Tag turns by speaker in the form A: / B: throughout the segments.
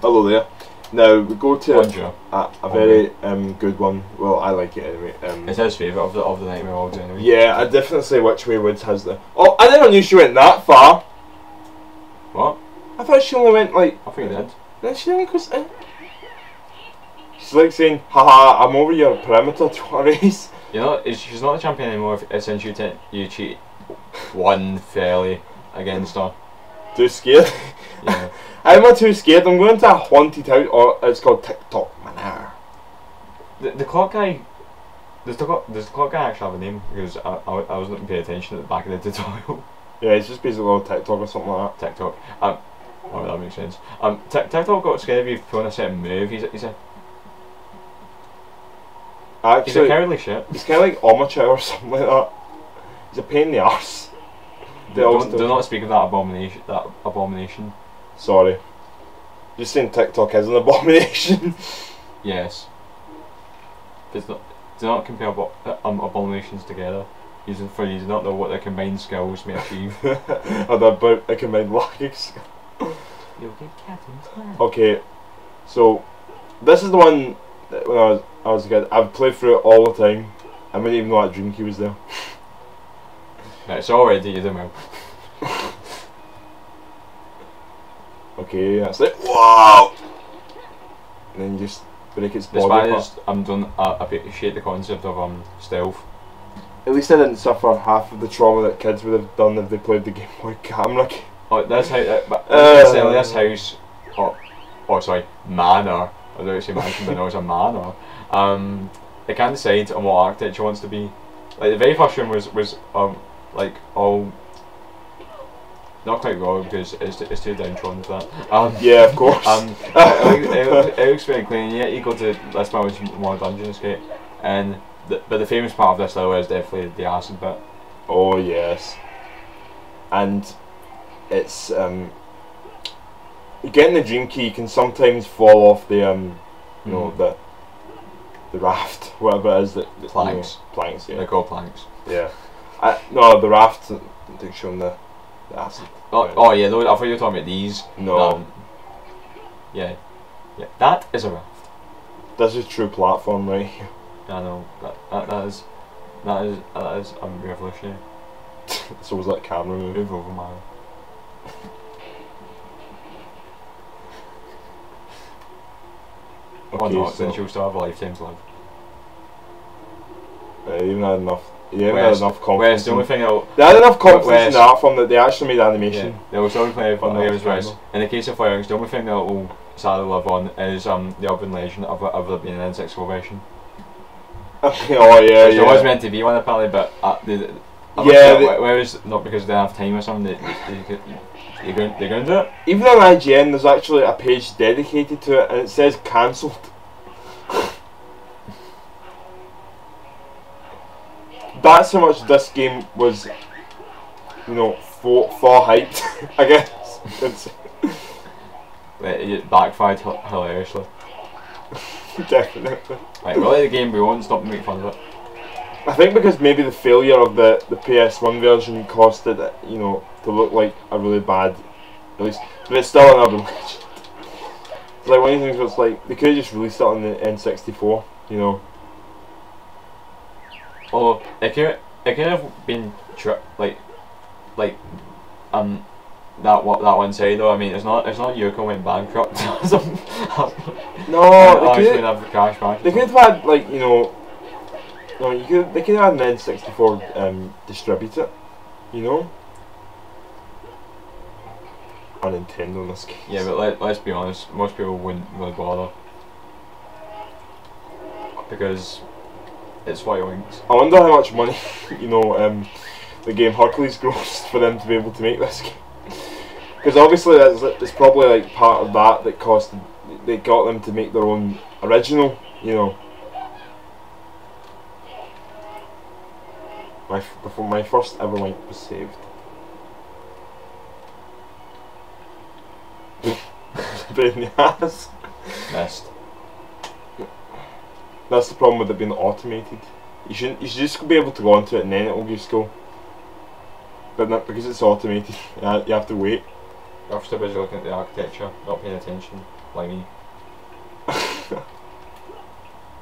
A: Hello there. Now we go to
B: Bonjour.
A: a very good one. Well, I like it anyway.
B: It's his favourite of the Nightmare World anyway.
A: Yeah, I'd definitely say Which Way Woods has the... Oh, I never knew she went that far.
B: What?
A: I thought she only went like...
B: I think he did.
A: Then she only goes in. She's like saying, haha, I'm over your perimeter to race.
B: You know, she's not the champion anymore since you cheat one fairly against her.
A: Too scared?
B: Yeah.
A: I'm not too scared. I'm going to a haunted house, or it's called TikTok Manor.
B: The clock guy... Does the clock guy actually have a name? Because I wasn't paying attention at the back of the tutorial.
A: Yeah, it's just basically on TikTok or something like that.
B: TikTok. Oh, that makes sense. TikTok got scared of you pulling a certain move. He's a cowardly shit.
A: He's kind of like amateur or something like that. He's a pain in the arse.
B: Do not speak of that abomination. That abomination.
A: Sorry. Just saying TikTok is an abomination.
B: Yes. Do not compare abominations together. You do not know what their combined skills may achieve.
A: Or about a combined lack of skill.
B: You'll get Captain's Plan.
A: Okay, so this is the one that when I was a kid, I've played through it all the time. I didn't even know that Dream Key was there.
B: Right, so already you're doing well.
A: Okay, that's it. Wow! And then you just break its body apart.
B: I appreciate the concept of stealth.
A: At least I didn't suffer half of the trauma that kids would have done if they played the Game Boy camera.
B: Oh, this house, sorry, manor. I don't actually mention, but no, it's a manor. It can't decide on what architecture it wants to be. Like the very first room was like all not quite raw because it's too downtrodden for that.
A: Yeah, of course.
B: It looks very clean. Yeah, you go to this one, which is more dungeon escape, but the famous part of this though is definitely the acid bit.
A: Oh yes, and it's getting the Dream Key can sometimes fall off the you know the raft, whatever it is that
B: planks.
A: You know, planks, yeah.
B: They're called planks.
A: Yeah. No, the raft that show the acid.
B: Oh yeah, I thought you were talking about these.
A: No.
B: Yeah, that is a raft.
A: This is true platform, right?
B: I know that is revolutionary.
A: So was that camera move?
B: Move over, man.
A: Okay,
B: or not,
A: so
B: then she'll still have a lifetime to live.
A: You haven't had enough. You haven't had enough confidence.
B: The only thing
A: they had enough confidence in the art form that they actually made animation.
B: Yeah, they will still play on the games. Whereas in the case of Fire, the only thing that will sadly live on is the urban legend of there being an N64 version.
A: Oh yeah,
B: There was meant to be one apparently, but whereas not because they don't have time or something, they're going to do it.
A: Even on IGN, there's actually a page dedicated to it, and it says cancelled. That's how much this game was, you know, for hyped. I guess.
B: It backfired hilariously.
A: Definitely.
B: Right, we'll let the game go on, stop making fun of it.
A: I think because maybe the failure of the PS1 version caused it, you know, to look like a really bad, at least, but it's still an urban legend. It's like one of the things was like, they could have just released it on the N64, you know.
B: Although, it could have been, that one side though. I mean, it's not Yoko went bankrupt.
A: No, they could have had like, you know, they could have had an N64 distributor, you know, on Nintendo in this case.
B: Yeah, but let's be honest, most people wouldn't really bother because it's white links.
A: I wonder how much money, you know, the game Hercules grossed for them to be able to make this game. Because obviously it's probably like part of that costed, they got them to make their own original, you know. Before my first ever link was saved. Pain in the ass.
B: Missed.
A: That's the problem with it being automated. You should just be able to go onto it and then it will just go. But not because it's automated. You have to wait.
B: You're still busy looking at the architecture, not paying attention. like me.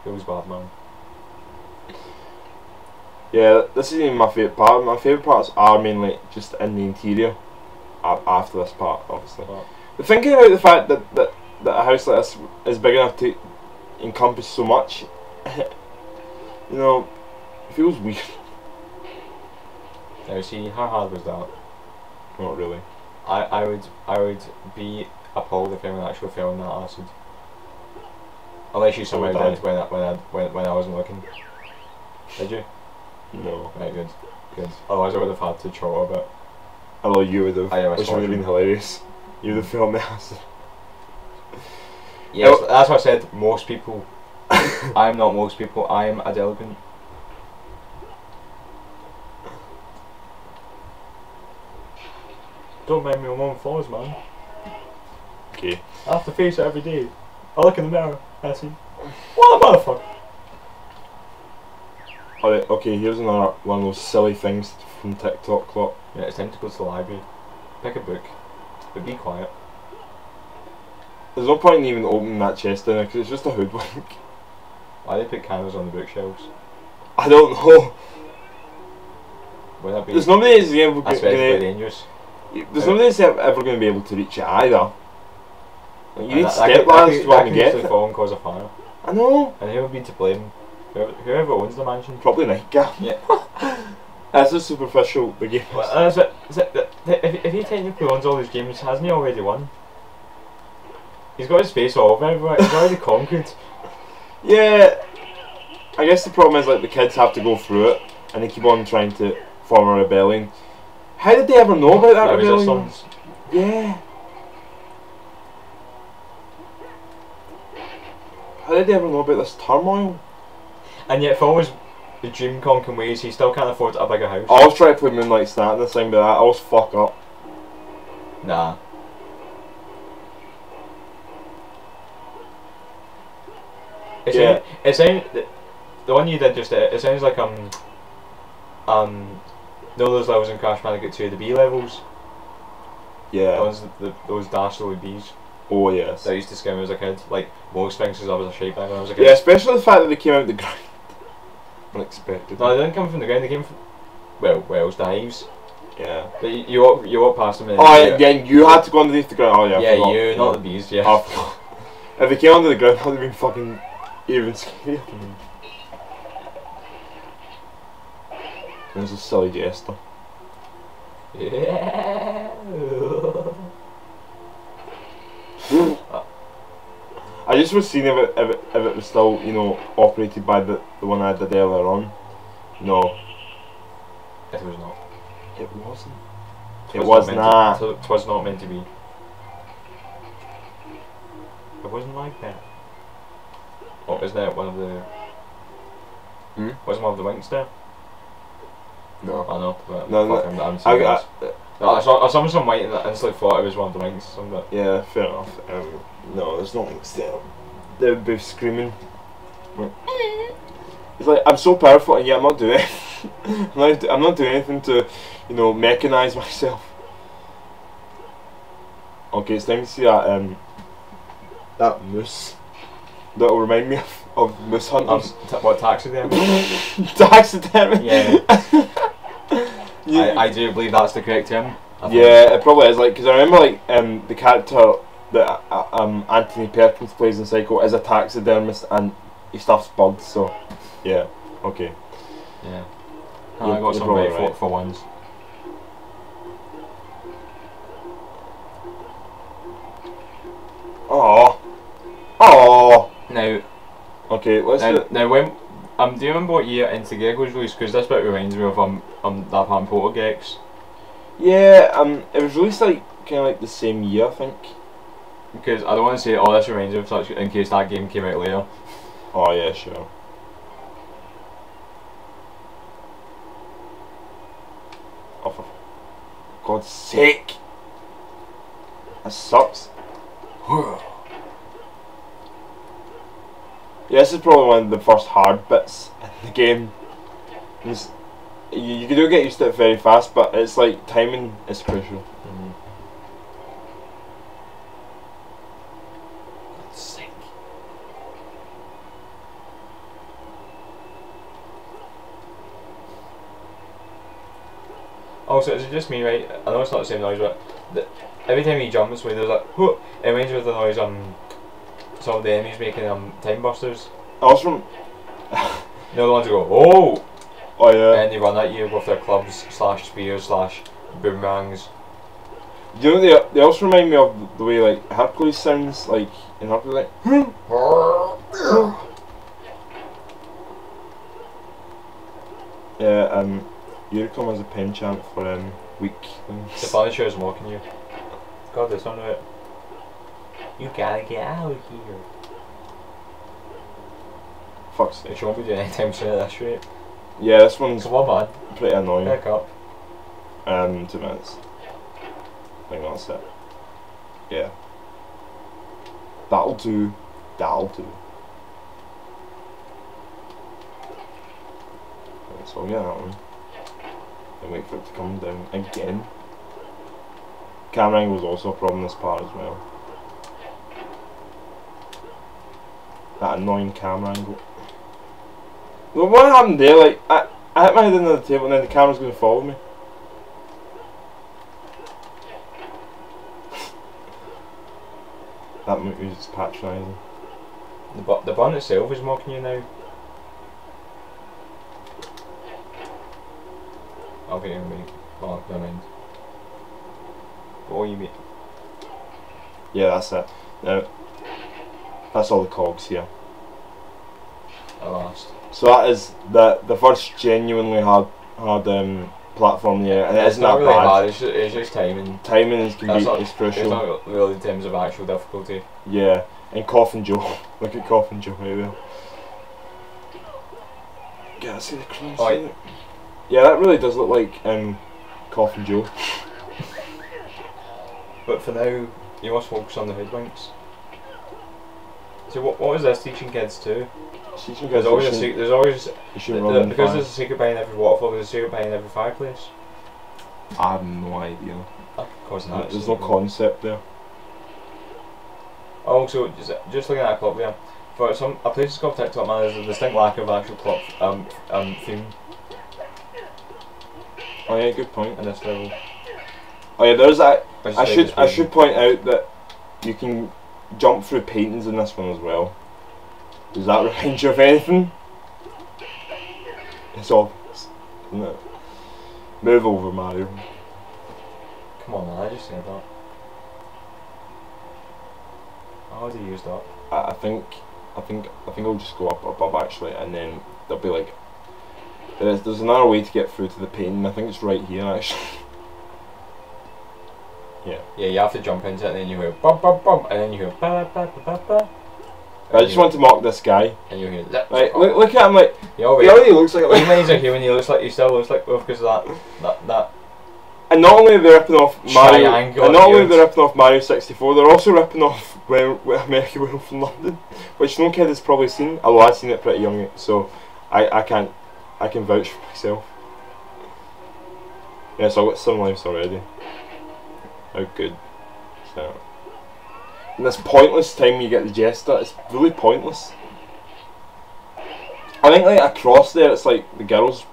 B: Feels bad, man.
A: Yeah, this isn't even my favourite part. My favourite parts are mainly just in the interior. After this part, obviously.
B: But
A: But thinking about the fact that a house like this is big enough to encompass so much, you know, it feels weird.
B: now see, how hard was that?
A: Not really.
B: I would be appalled if anyone actually fell in that acid. Unless you somehow
A: would I?
B: did when I wasn't looking. Did you?
A: No.
B: Right, good. Good. Otherwise I would have had to chort a bit.
A: Although you would have,
B: I
A: which would have been hilarious. You would have filmed the acid.
B: Yes, that's what I said, most people. I'm not most people, I am a delinquent. Don't mind me on my own flaws, man.
A: Okay.
B: I have to face it every day. I look in the mirror, I see, what a motherfucker!
A: Alright, okay, here's another one of those silly things from TikTok clock.
B: Yeah, it's time to go to the library. Pick a book, but be quiet.
A: There's no point in even opening that chest in there because it's just a hoodwink.
B: Why they put candles on the bookshelves?
A: I don't know.
B: Would that be?
A: There's nobody that's ever
B: That's very
A: gonna,
B: dangerous.
A: there's nobody that's ever going to be able to reach it either. Like, you need
B: That
A: step
B: could-
A: ladders
B: that
A: to go
B: could
A: and get
B: easily
A: it.
B: fall and cause a fire.
A: I know.
B: And who would be to blame? Whoever owns the mansion.
A: Probably Night Guy.
B: Yeah.
A: That's how superficial the game is.
B: Well, if he technically owns all these games, hasn't he already won? He's got his face all over everywhere. He's already conquered.
A: Yeah. I guess the problem is like the kids have to go through it and they keep on trying to form a rebellion. How did they ever know about that
B: That was his
A: rebellion?
B: sons.
A: Yeah. How did they ever know about this turmoil?
B: And yet, for all his the dream conquering ways, he still can't afford a bigger house.
A: I always try to play Moonlight Stat and this thing, but I always fuck up.
B: Nah. It sounds the one you did just it sounds like know those levels in Crash Bandicoot 2, the B levels.
A: Yeah.
B: The ones those dastardly bees
A: Oh yes.
B: that I used to scare me as a kid. Like most things, because I was a shite bag when I was a kid.
A: Yeah, especially the fact that they came out of the ground. Unexpected.
B: No, they didn't come from the ground. They came from Wells, the hives.
A: Yeah.
B: But you walk past them. And
A: Oh yeah, you had to go underneath the ground. Oh yeah. I
B: yeah,
A: forgot.
B: you, not the bees. Yeah.
A: I forgot. If they came under the ground, that would have been fucking even scarier. There's a silly jester.
B: Yeah.
A: I just was seeing if it was still, you know, operated by the one I did earlier on. No,
B: It was not.
A: it wasn't. It was not.
B: It was not meant to be. It wasn't like that. Oh, isn't that one of the? Wasn't one of the winks there?
A: No.
B: I know. But
A: No,
B: fuck him, I'm serious. I saw some white and I instantly thought it was one of the winks. Something.
A: Yeah, fair enough. No, there's nothing still. They would be screaming. It's like, I'm so powerful and yet I'm not doing it. I'm not doing anything to, you know, mechanise myself. Okay, it's time to see that moose. That'll remind me of moose hunters.
B: What taxidermy?
A: Taxidermy?
B: Yeah.
A: Yeah.
B: I do believe that's the correct term.
A: Yeah, it probably is. Like, because I remember like the character that Anthony Perkins plays in Psycho is a taxidermist and he stuffs birds. So, yeah, okay.
B: Yeah.
A: You're-
B: I got
A: you're
B: some
A: probably
B: right
A: right.
B: for once.
A: Oh, oh.
B: Now,
A: Okay, let's do it.
B: now when do you remember what year Into Gag was released? Because this bit reminds me of that part in Poltergeist.
A: Yeah, it was released like kind of like the same year, I think.
B: Because I don't want to say, oh, this reminds me of such, in case that game came out later.
A: Oh yeah, sure. Oh, for God's sake! That sucks. Yeah, this is probably one of the first hard bits in the game. You do get used to it very fast, but it's like timing is crucial.
B: Also, is it just me, right? I know it's not the same noise, but every time he jumps, when there's like, whoop, it reminds me of the noise some of the enemies making time busters.
A: Also,
B: The other ones who go, oh!
A: Oh yeah.
B: And they run at you with their clubs / spears / boomerangs.
A: Do you know they also remind me of the way like Hercules sounds like in Hercules like yeah, Eurocom has a pen chant for weak things.
B: The Punisher is mocking you. God, this one of it. You gotta get out of here.
A: Fuck's sake.
B: It won't be doing anytime soon at this rate.
A: Yeah, this one's
B: Come on, man.
A: pretty annoying.
B: Pick up.
A: 2 minutes. I think that's it. Yeah. That'll do. That'll do. Right, so I'll get that one. And wait for it to come down again. Camera angle was also a problem this part as well. That annoying camera angle. Well, what happened there? Like, I hit my head into the table and then the camera's going to follow me. That movie is patronising.
B: The bun itself is mocking you now. I'll get him, mate. Oh, never mind. What you mean?
A: Yeah, that's it. Now, that's all the cogs here.
B: At last.
A: So that is the first genuinely hard platform here, and it
B: It's
A: isn't
B: not
A: that
B: really
A: bad.
B: hard, it's just timing.
A: Timing is
B: It's
A: crucial.
B: not really in terms of actual difficulty.
A: Yeah, and Coffin Joe. Look at Coffin Joe right there. Yeah, I see the cross.
B: Oh,
A: yeah, that really does look like Coffin Joe.
B: But for now, you must focus on the hoodwinks. So what is this teaching kids too?
A: Teaching
B: There's
A: kids
B: always because
A: fire.
B: there's a secret behind every waterfall. There's a secret behind every fireplace.
A: I have no idea. There's no concept there.
B: Also, just looking at a clock there, for a place called TikTok, man, there's a distinct lack of actual clock theme
A: Oh yeah, good point.
B: in this level.
A: Oh yeah, there's that.
B: Which
A: I
B: is
A: should point out that you can jump through paintings in this one as well. Does that remind you of anything? It's obvious, isn't it? Move over, Mario.
B: Come on, man, I just said that. How do you use that?
A: I think I'll just go up above actually, and then there'll be like there's another way to get through to the painting. I think it's right here actually. Yeah.
B: Yeah, you have to jump into it, and then you hear bum bum bum, and then you hear ba ba ba ba ba.
A: I just want to mock this guy.
B: And you hear
A: like look at him like
B: he already looks like even when he's a human, he still looks like because of that.
A: And not only are they ripping off Mario,
B: triangle
A: and not only are they ripping off Mario 64, they're also ripping off American Werewolf in London, which no kid has probably seen. Although I've seen it pretty young, so I can vouch for myself. Yeah, so I've got some lives already. How good is that? And this pointless time you get the Jester, it's really pointless. I think like across there, it's like the girls'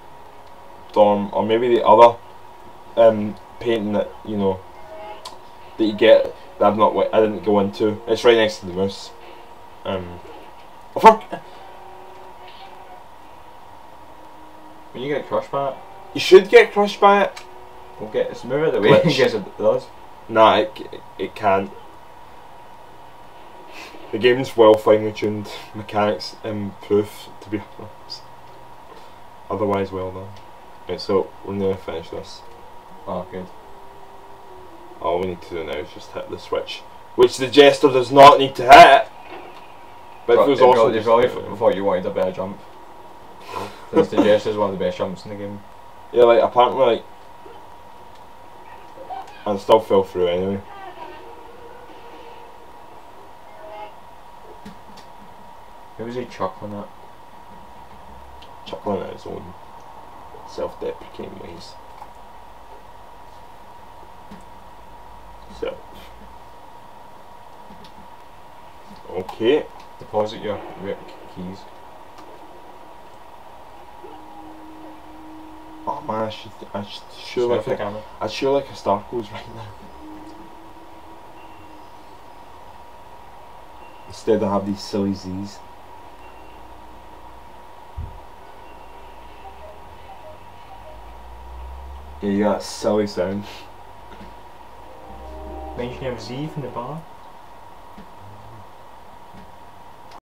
A: dorm, or maybe the other painting that that you get that I didn't go into. It's right next to the moose. Oh fuck!
B: When you get crushed by it,
A: You should get crushed by it.
B: we'll get it's move out of the way in case it does.
A: Nah, it can't. The game's well finely tuned, mechanics proof to be honest. Otherwise well done. Right, so we're nearly finished this.
B: Oh, good.
A: All we need to do now is just hit the switch, which the Jester does not need to hit. But it was also
B: they probably thought you wanted a better jump. Because the Jester is one of the best jumps in the game.
A: Yeah, like apparently, like, and still fell through anyway.
B: Who was he chuckling at?
A: Chuckling at his own self-deprecating ways. So, okay.
B: Deposit your keys.
A: Oh man, I should sure like
B: the camera.
A: I'd sure like a Starco's right now. Instead I have these silly Z's. Yeah, you got that silly sound.
B: Mention of Z from the bar.